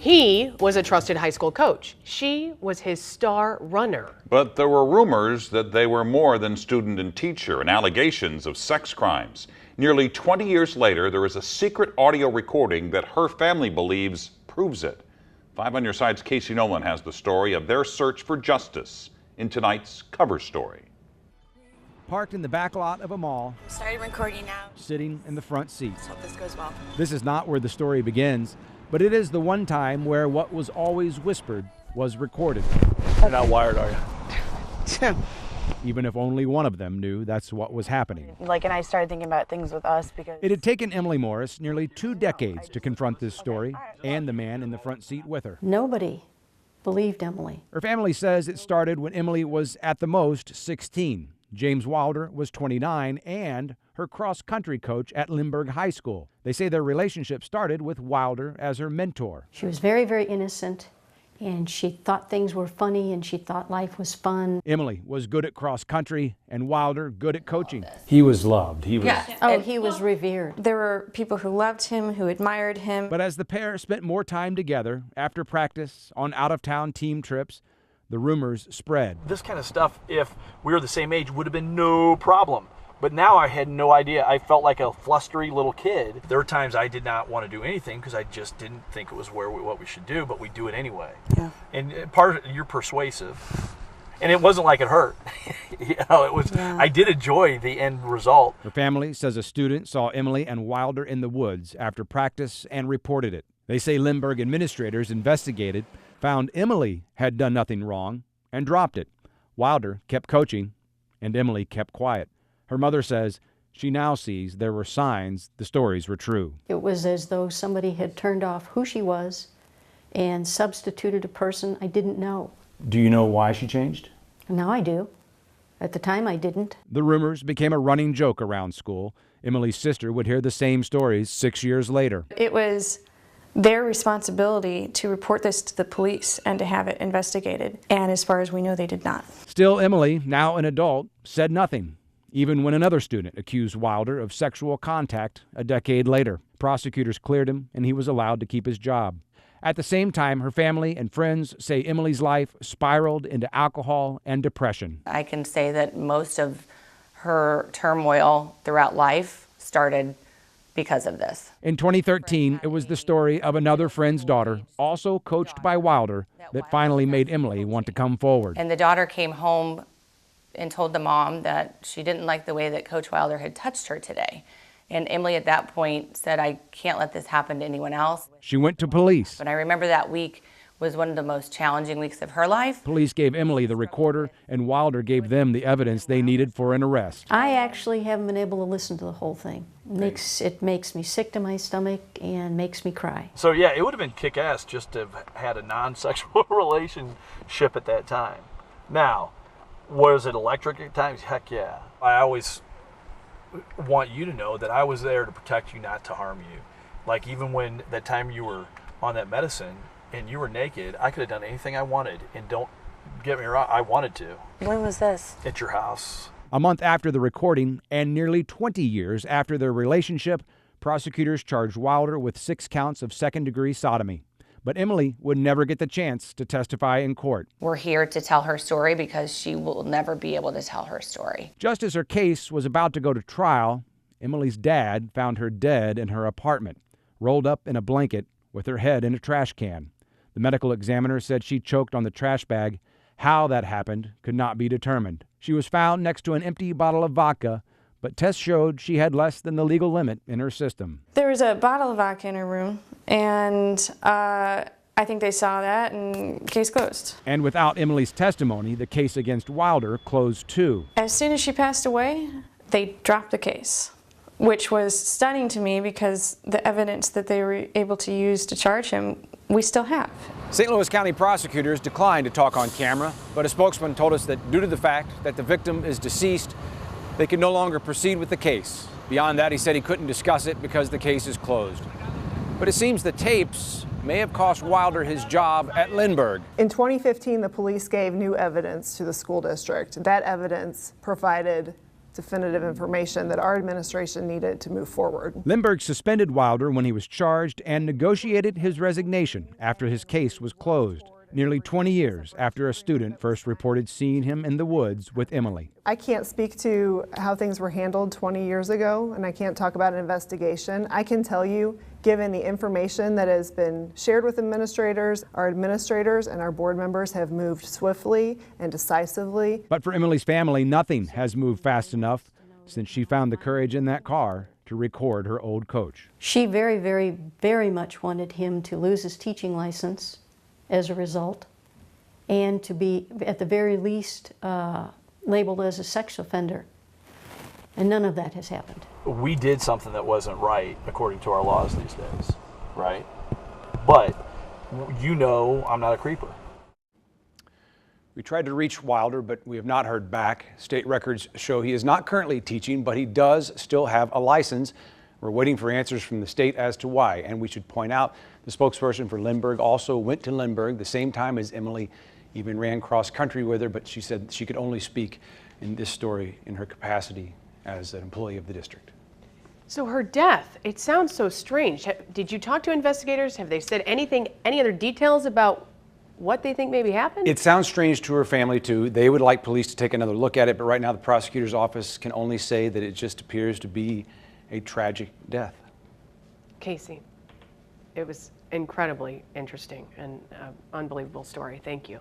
He was a trusted high school coach. She was his star runner. But there were rumors that they were more than student and teacher, and allegations of sex crimes. Nearly 20 years later, there is a secret audio recording that her family believes proves it. 5 on Your Side's Casey Nolen has the story of their search for justice in tonight's cover story. Parked in the back lot of a mall. I'm starting recording now. Sitting in the front seat. Let's hope this goes well. This is not where the story begins, but it is the one time where what was always whispered was recorded. You're not wired, are you? Even if only one of them knew that's what was happening. And I started thinking about things with us because It had taken Emily Morris nearly 2 decades to confront this story and the man in the front seat with her. Nobody believed Emily. Her family says it started when Emily was at the most 16. James Wilder was 29 and her cross-country coach at Lindbergh High School. They say their relationship started with Wilder as her mentor. She was very, very innocent, and she thought things were funny, and she thought life was fun. Emily was good at cross-country and Wilder good at coaching. He was loved. He was. Oh, he was revered. There were people who loved him, who admired him. But as the pair spent more time together, after practice, on out-of-town team trips, the rumors spread. This kind of stuff, if we were the same age, would have been no problem. But now I had no idea. I felt like a flustery little kid. There were times I did not want to do anything because I just didn't think it was what we should do, but we do it anyway. Yeah. And part of you're persuasive. And it wasn't like it hurt. It was. Yeah. I did enjoy the end result. Her family says a student saw Emily and Wilder in the woods after practice and reported it. They say Lindbergh administrators investigated, found Emily had done nothing wrong, and dropped it. Wilder kept coaching, and Emily kept quiet. Her mother says she now sees there were signs the stories were true. It was as though somebody had turned off who she was and substituted a person I didn't know. Do you know why she changed? Now I do. At the time, I didn't. The rumors became a running joke around school. Emily's sister would hear the same stories 6 years later. It was their responsibility to report this to the police and to have it investigated. And as far as we know, they did not. Still, Emily, now an adult, said nothing, even when another student accused Wilder of sexual contact a decade later. Prosecutors cleared him, and he was allowed to keep his job. At the same time, her family and friends say Emily's life spiraled into alcohol and depression. I can say that most of her turmoil throughout life started because of this. In 2013, it was the story of another friend's daughter, also coached by Wilder, that finally made Emily want to come forward. And the daughter came home and told the mom that she didn't like the way that Coach Wilder had touched her today. And Emily at that point said, I can't let this happen to anyone else. She went to police. But I remember that week was one of the most challenging weeks of her life. Police gave Emily the recorder, and Wilder gave them the evidence they needed for an arrest. I actually haven't been able to listen to the whole thing. It makes me sick to my stomach and makes me cry. So yeah, it would have been kick-ass just to have had a non-sexual relationship at that time. Now, was it electric at times? Heck yeah. I always want you to know that I was there to protect you, not to harm you. Like even when that time you were on that medicine and you were naked, I could have done anything I wanted. And don't get me wrong, I wanted to. When was this? At your house. A month after the recording and nearly 20 years after their relationship, prosecutors charged Wilder with 6 counts of second-degree sodomy. But Emily would never get the chance to testify in court. We're here to tell her story because she will never be able to tell her story. Just as her case was about to go to trial, Emily's dad found her dead in her apartment, rolled up in a blanket with her head in a trash can. The medical examiner said she choked on the trash bag. How that happened could not be determined. She was found next to an empty bottle of vodka, but tests showed she had less than the legal limit in her system. There was a bottle of vodka in her room, and I think they saw that, and case closed. And without Emily's testimony, the case against Wilder closed too. As soon as she passed away, they dropped the case, which was stunning to me because the evidence that they were able to use to charge him, we still have. St. Louis County prosecutors declined to talk on camera, but a spokesman told us that due to the fact that the victim is deceased, they could no longer proceed with the case. Beyond that, he said he couldn't discuss it because the case is closed. But it seems the tapes may have cost Wilder his job at Lindbergh. In 2015, the police gave new evidence to the school district. That evidence provided definitive information that our administration needed to move forward. Lindbergh suspended Wilder when he was charged and negotiated his resignation after his case was closed, nearly 20 years after a student first reported seeing him in the woods with Emily. I can't speak to how things were handled 20 years ago, and I can't talk about an investigation. I can tell you, given the information that has been shared with administrators, our administrators and our board members have moved swiftly and decisively. But for Emily's family, nothing has moved fast enough since she found the courage in that car to record her old coach. She very, very, very much wanted him to lose his teaching license as a result, and to be, at the very least, labeled as a sex offender. And none of that has happened. We did something that wasn't right according to our laws these days, right? But you know I'm not a creeper. We tried to reach Wilder, but we have not heard back. State records show he is not currently teaching, but he does still have a license. We're waiting for answers from the state as to why. And we should point out, the spokesperson for Lindbergh also went to Lindbergh the same time as Emily, even ran cross country with her, but she said she could only speak in this story in her capacity as an employee of the district. So her death, it sounds so strange. Did you talk to investigators? Have they said anything, any other details about what they think maybe happened? It sounds strange to her family too. They would like police to take another look at it, but right now the prosecutor's office can only say that it just appears to be a tragic death. Casey, it was incredibly interesting and unbelievable story. Thank you.